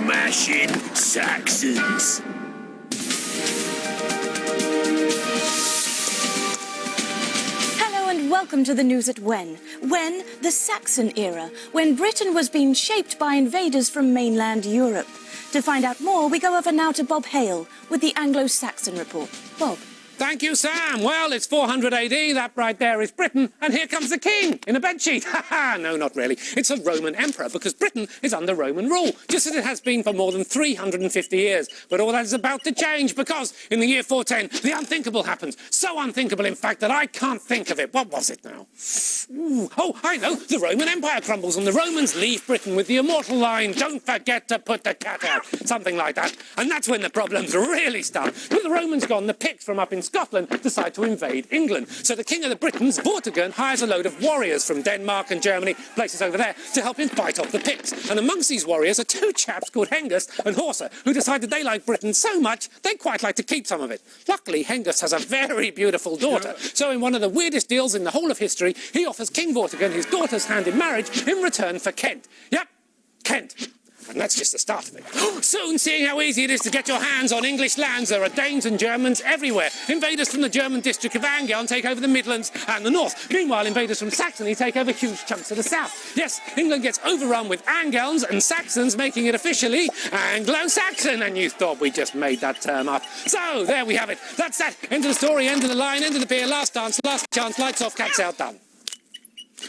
Smashing Saxons. Hello and welcome to the news at When, the Saxon era, when Britain was being shaped by invaders from mainland Europe. To find out more, we go over now to Bob Hale with the Anglo Saxon report. Bob. Thank you, Sam. Well, it's 400 AD, that right there is Britain, and here comes the king in a bedsheet. Ha-ha, no, not really. It's a Roman emperor, because Britain is under Roman rule, just as it has been for more than 350 years. But all that is about to change, because in the year 410, the unthinkable happens. So unthinkable, in fact, that I can't think of it. What was it now? Ooh. Oh, I know. The Roman Empire crumbles, and the Romans leave Britain with the immortal line, "Don't forget to put the cat out." Something like that. And that's when the problems really start. With the Romans gone, the Picts from up in Scotland decide to invade England. So the king of the Britons, Vortigern, hires a load of warriors from Denmark and Germany, places over there, to help him fight off the Picts. And amongst these warriors are two chaps called Hengist and Horsa, who decided they liked Britain so much, they'd quite like to keep some of it. Luckily, Hengist has a very beautiful daughter. So in one of the weirdest deals in the whole of history, he offers King Vortigern his daughter's hand in marriage in return for Kent. Yep, Kent. And that's just the start of it. Soon, seeing how easy it is to get your hands on English lands, there are Danes and Germans everywhere. Invaders from the German district of Angern take over the Midlands and the north. Meanwhile, invaders from Saxony take over huge chunks of the south. Yes, England gets overrun with Angles and Saxons, making it officially Anglo Saxon. And you thought we just made that term up. So, there we have it. That's that. End of the story, end of the line, end of the pier, last dance, last chance, lights off, cats out, done.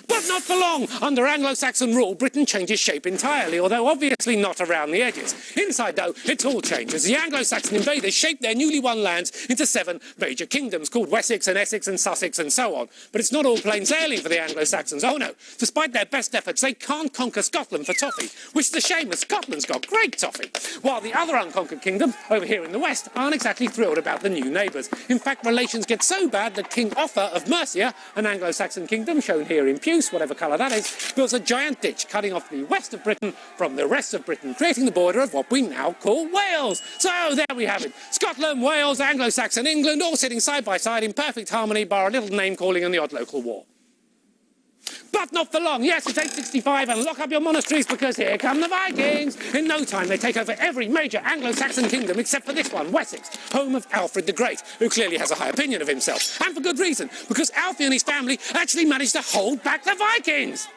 But not for long. Under Anglo-Saxon rule, Britain changes shape entirely, although obviously not around the edges. Inside, though, it's all changes. The Anglo-Saxon invaders shape their newly won lands into 7 major kingdoms, called Wessex and Essex and Sussex and so on. But it's not all plain sailing for the Anglo-Saxons. Oh no. Despite their best efforts, they can't conquer Scotland for toffee, which is a shame, as Scotland's got great toffee. While the other unconquered kingdom, over here in the west, aren't exactly thrilled about the new neighbours. In fact, relations get so bad that King Offa of Mercia, an Anglo-Saxon kingdom shown here in Puce, whatever colour that is, builds a giant ditch cutting off the west of Britain from the rest of Britain, creating the border of what we now call Wales. So there we have it. Scotland, Wales, Anglo-Saxon England, all sitting side by side in perfect harmony, bar a little name-calling and the odd local war. But not for long. Yes, it's 865 and lock up your monasteries, because here come the Vikings. In no time, they take over every major Anglo-Saxon kingdom except for this one, Wessex, home of Alfred the Great, who clearly has a high opinion of himself. And for good reason, because Alfie and his family actually managed to hold back the Vikings.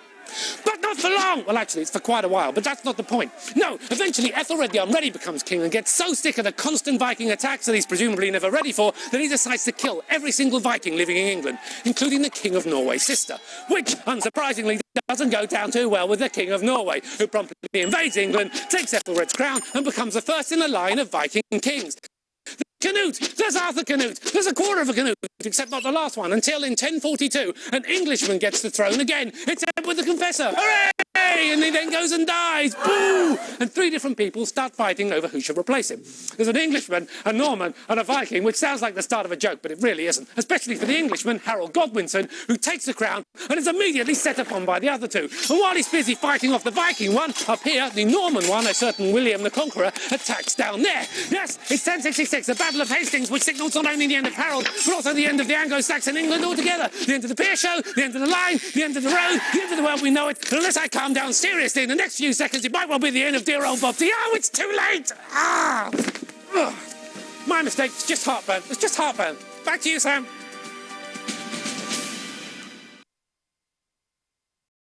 But not for long! Well, actually, it's for quite a while, but that's not the point. No, eventually Ethelred the Unready becomes king and gets so sick of the constant Viking attacks that he's presumably never ready for, that he decides to kill every single Viking living in England, including the King of Norway's sister, which, unsurprisingly, doesn't go down too well with the King of Norway, who promptly invades England, takes Ethelred's crown, and becomes the first in a line of Viking kings. Canute! There's Arthur Canute! There's a quarter of a Canute, except not the last one, until in 1042, an Englishman gets the throne again. It's Edward the Confessor! Hooray! And he then goes and dies! Boo! And 3 different people start fighting over who should replace him. There's an Englishman, a Norman, and a Viking, which sounds like the start of a joke, but it really isn't. Especially for the Englishman, Harold Godwinson, who takes the crown and is immediately set upon by the other 2. And while he's busy fighting off the Viking one, up here, the Norman one, a certain William the Conqueror, attacks down there. Yes, it's 1066, the Battle of Hastings, which signals not only the end of Harold, but also the end of the Anglo-Saxon England altogether. The end of the pier show, the end of the line, the end of the road, the end of the world we know it. But unless I calm down seriously in the next few seconds, it might well be the end of dear old Bob T. Oh, it's too late! Ah! Ugh. My mistake, it's just heartburn. It's just heartburn. Back to you, Sam.